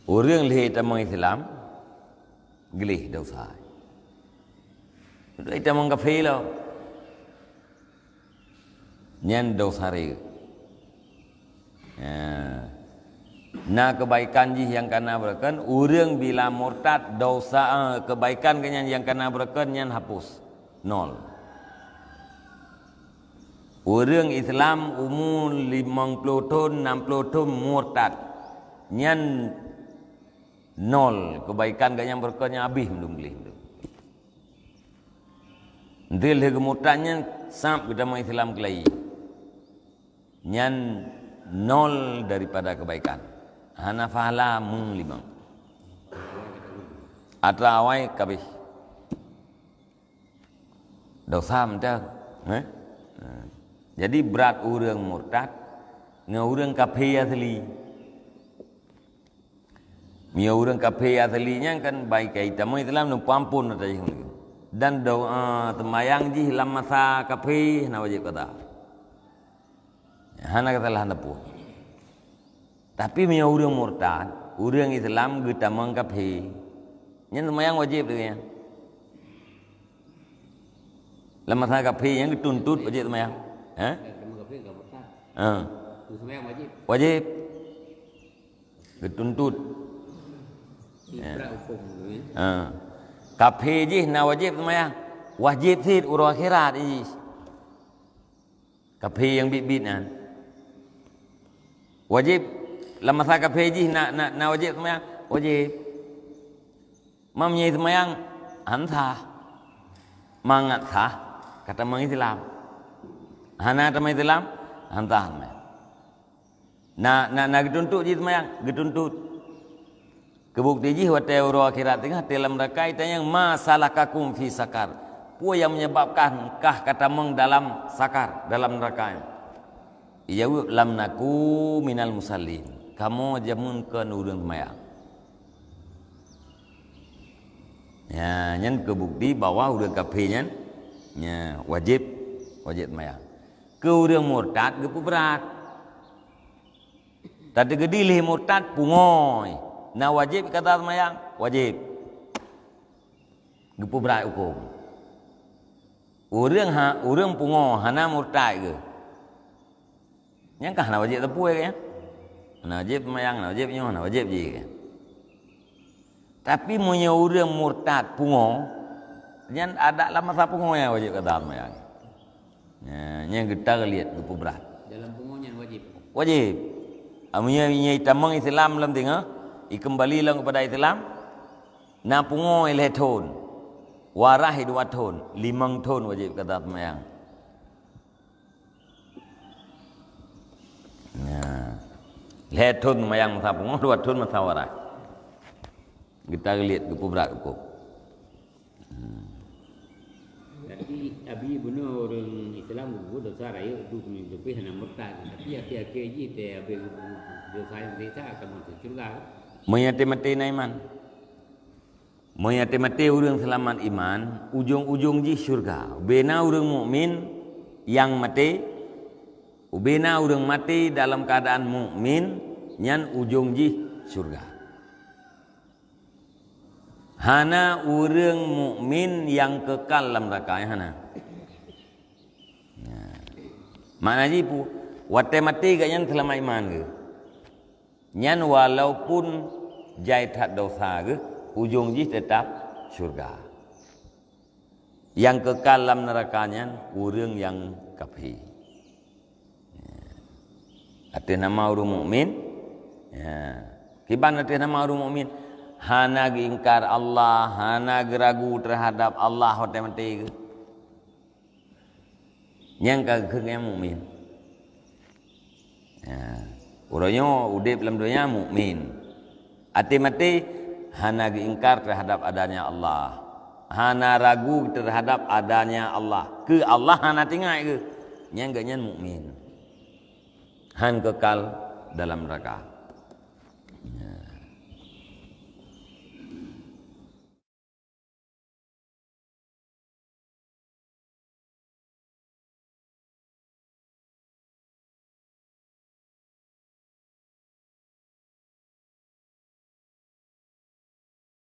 Orang lihat tamang Islam gelih dosa. Itu tamang kafir lo. Nyan dosa re. Nah kebaikan jih yang kena berakan, orang bila murtad dosa kebaikan kenyan yang kena berakan nyan hapus nol. Orang Islam umur 50 tahun 60 tahun murtad nyan nol kebaikan kenyan berakannya habis belum boleh. Ndil he murtadnya sampai kita mau Islam kelai. Nyan nol daripada kebaikan. Hana fahala mung limang. Atra awai kabeh. Dosa macam, Jadi berat orang murtad, dengan orang kafir asli. Mia orang kafir aslinya kan baik kita mau Islam nu pampun aja. Dan doa temayang ji lam masa kafir na wajib kata. Hana kata lah napu. Tapi mia orang murtad, orang Islam kita mengkafir. Yang temayang wajib tu ya. Lam masa kafir yang dituntut wajib temayang. Wajib. Dituntut. Kafir je na wajib temayang. Wajib sih urang akhirat je. Kafir yang bit-bit nan. Wajib lam masa kafir je na wajib temayang. Wajib. Mamnya temayang hantah. Mangat sah kata mang Islam. Hana temayang Islam hantah. Na dituntut je temayang, dituntut. Kebukti ji wate urang akhirat tengah dalam neraka itanya masalah kakum fi sakar. Apa yang menyebabkan kah kata mang dalam sakar, dalam neraka. Ia lam naku minal musallin. Kamu jamun ke urang temayang. Ya, nyen kebukti bahwa urang kafirnya nya wajib temayang. Ke urang murtad gepu berat. Tadi gedilih murtad pungoy. Na wajib kata temayang, wajib. Gepu berat hukum. Urang pungo hana murtad ke. Yang kah na wajib tepu ke ya. Na wajib temayang, na wajib nyoh, na wajib je ke. Tapi punya orang murtad pungo, yang ada lah masa pungo yang wajib kata temayang. Yang kita lihat gepu berat. Dalam pungonya wajib. Wajib. Amunya tamang Islam dalam tengah. Kembali lang kepada Islam. Na pungo ileh ton. Warah 2 ton. 5 ton wajib kata temayang. Leh ton temayang masa pungo, 2 ton masa warah. Kita lihat gepu berat hukum. Tapi abi benar orang Islam buat dosa raya tu kami lebih hanya murtad. Tapi akhir-akhir je te abi dosa yang mereka akan masuk surga. Mati iman. Mati orang selamat iman, ujung-ujung ji syurga. Bena orang mukmin yang mati, bena orang mati dalam keadaan mukmin, nyan ujung ji syurga. Hana orang mukmin yang kekal dalam neraka hana. Makna ji pu, wate mati gak nyan selamat iman ke. Nyan walaupun jaitat dosa ke, ujung ji tetap syurga. Yang kekal dalam nerakanya orang yang kafir. Arti nama orang mukmin. Kiban arti nama orang mukmin. Hana ingkar Allah, hana ragu terhadap Allah hote mati ke. Yang kekal mukmin. Orangnya udip dalam dunia mukmin. Hati mati hana ingkar terhadap adanya Allah. Hana ragu terhadap adanya Allah. Ke Allah hana tinggal ke. Yang ganyan mukmin. Han kekal dalam neraka.